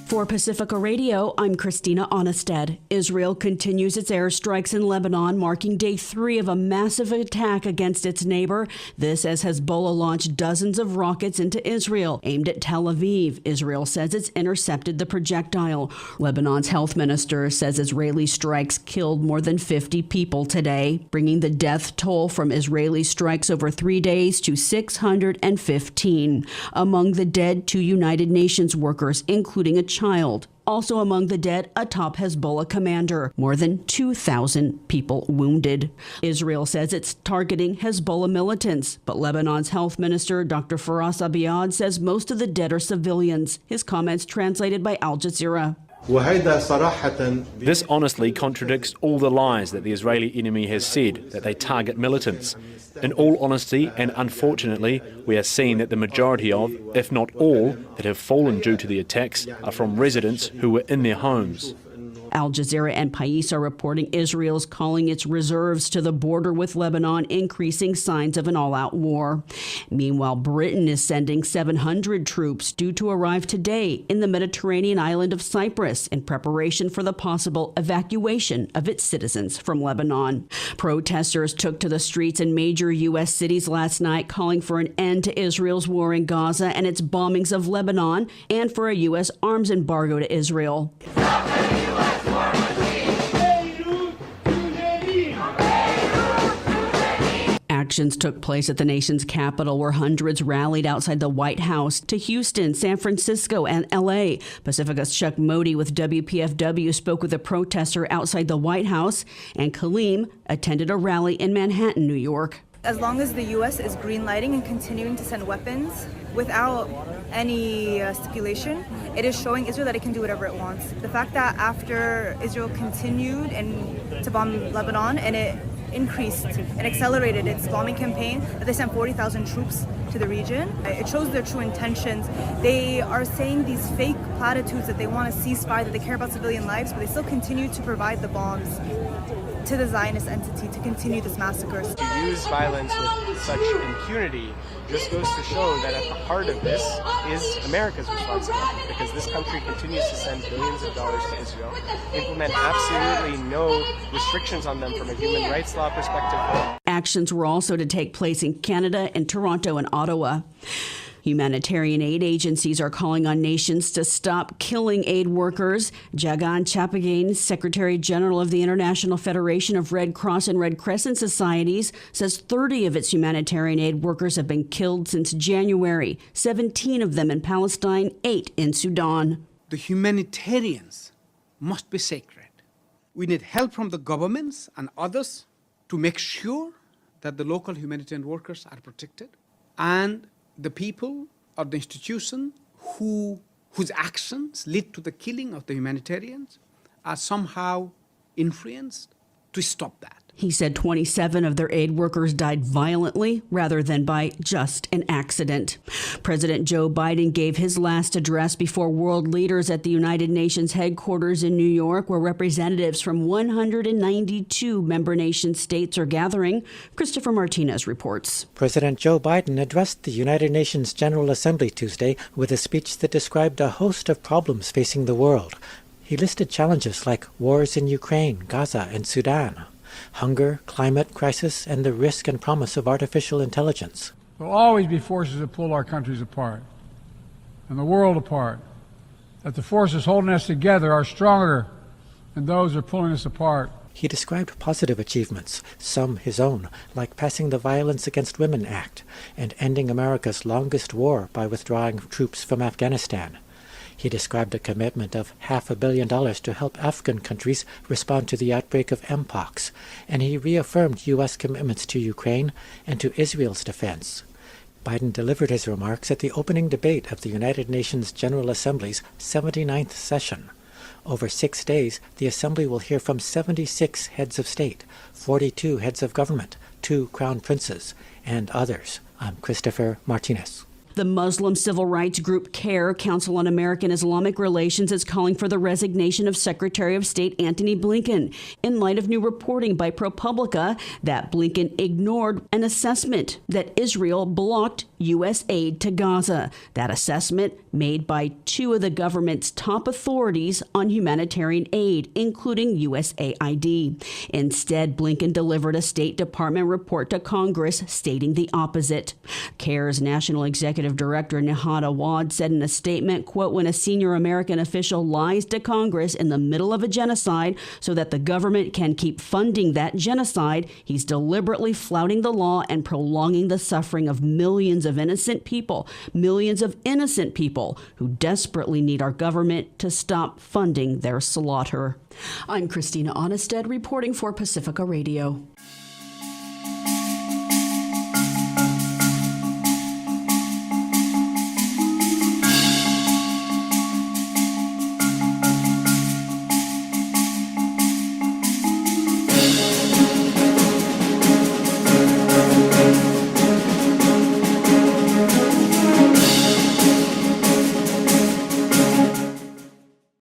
For Pacifica Radio, I'm Christina Onnested. Israel continues its airstrikes in Lebanon, marking day 3 of a massive attack against its neighbor. This as Hezbollah launched dozens of rockets into Israel, aimed at Tel Aviv. Israel says it's intercepted the projectile. Lebanon's health minister says Israeli strikes killed more than 50 people today, bringing the death toll from Israeli strikes over 3 days to 615. Among the dead, 2 United Nations workers, including a child. Also among the dead, a top Hezbollah commander. More than 2,000 people wounded. Israel says it's targeting Hezbollah militants, but Lebanon's health minister, Dr. Faras Abiad, says most of the dead are civilians. His comments translated by Al Jazeera. This honestly contradicts all the lies that the Israeli enemy has said, that they target militants. In all honesty and unfortunately, we are seeing that the majority of, if not all, that have fallen due to the attacks are from residents who were in their homes. Al Jazeera and Pais are reporting Israel's calling its reserves to the border with Lebanon, increasing signs of an all-out war. Meanwhile, Britain is sending 700 troops due to arrive today in the Mediterranean island of Cyprus in preparation for the possible evacuation of its citizens from Lebanon. Protesters took to the streets in major U.S. cities last night, calling for an end to Israel's war in Gaza and its bombings of Lebanon, and for a U.S. arms embargo to Israel. Actions took place at the nation's capital, where hundreds rallied outside the White House, to Houston, San Francisco, and L.A. Pacifica's Chuck Modi with WPFW spoke with a protester outside the White House, and Kaleem attended a rally in Manhattan, New York. As long as the U.S. is green-lighting and continuing to send weapons without any stipulation, it is showing Israel that it can do whatever it wants. The fact that after Israel continued to bomb Lebanon and it increased and accelerated its bombing campaign, that they sent 40,000 troops to the region, it shows their true intentions. They are saying these fake platitudes that they want a ceasefire, that they care about civilian lives, but they still continue to provide the bombs to the Zionist entity to continue this massacre. To use violence with such impunity just goes to show that at the heart of this is America's responsibility, because this country continues to send billions of dollars to Israel, implement absolutely no restrictions on them from a human rights law perspective. Actions were also to take place in Canada, in Toronto, and Ottawa. Humanitarian aid agencies are calling on nations to stop killing aid workers. Jagan Chapagain, Secretary General of the International Federation of Red Cross and Red Crescent Societies, says 30 of its humanitarian aid workers have been killed since January, 17 of them in Palestine, 8 in Sudan. The humanitarians must be sacred. We need help from the governments and others to make sure that the local humanitarian workers are protected, and the people or the institution whose actions lead to the killing of the humanitarians are somehow influenced to stop that. He said 27 of their aid workers died violently rather than by just an accident. President Joe Biden gave his last address before world leaders at the United Nations headquarters in New York, where representatives from 192 member nation states are gathering. Christopher Martinez reports. President Joe Biden addressed the United Nations General Assembly Tuesday with a speech that described a host of problems facing the world. He listed challenges like wars in Ukraine, Gaza, and Sudan, hunger, climate crisis, and the risk and promise of artificial intelligence. There will always be forces that pull our countries apart and the world apart. That the forces holding us together are stronger than those that are pulling us apart. He described positive achievements, some his own, like passing the Violence Against Women Act and ending America's longest war by withdrawing troops from Afghanistan. He described a commitment of $500 million to help Afghan countries respond to the outbreak of Mpox, and he reaffirmed U.S. commitments to Ukraine and to Israel's defense. Biden delivered his remarks at the opening debate of the United Nations General Assembly's 79th session. Over 6 days, the Assembly will hear from 76 heads of state, 42 heads of government, 2 crown princes, and others. I'm Christopher Martinez. The Muslim civil rights group CARE, Council on American Islamic Relations, is calling for the resignation of Secretary of State Antony Blinken in light of new reporting by ProPublica that Blinken ignored an assessment that Israel blocked U.S. aid to Gaza. That assessment made by two of the government's top authorities on humanitarian aid, including USAID. Instead, Blinken delivered a State Department report to Congress stating the opposite. CARE's National Executive Director Nihad Awad said in a statement, quote, "When a senior American official lies to Congress in the middle of a genocide so that the government can keep funding that genocide, he's deliberately flouting the law and prolonging the suffering of millions of innocent people who desperately need our government to stop funding their slaughter." I'm Christina Onnested reporting for Pacifica Radio.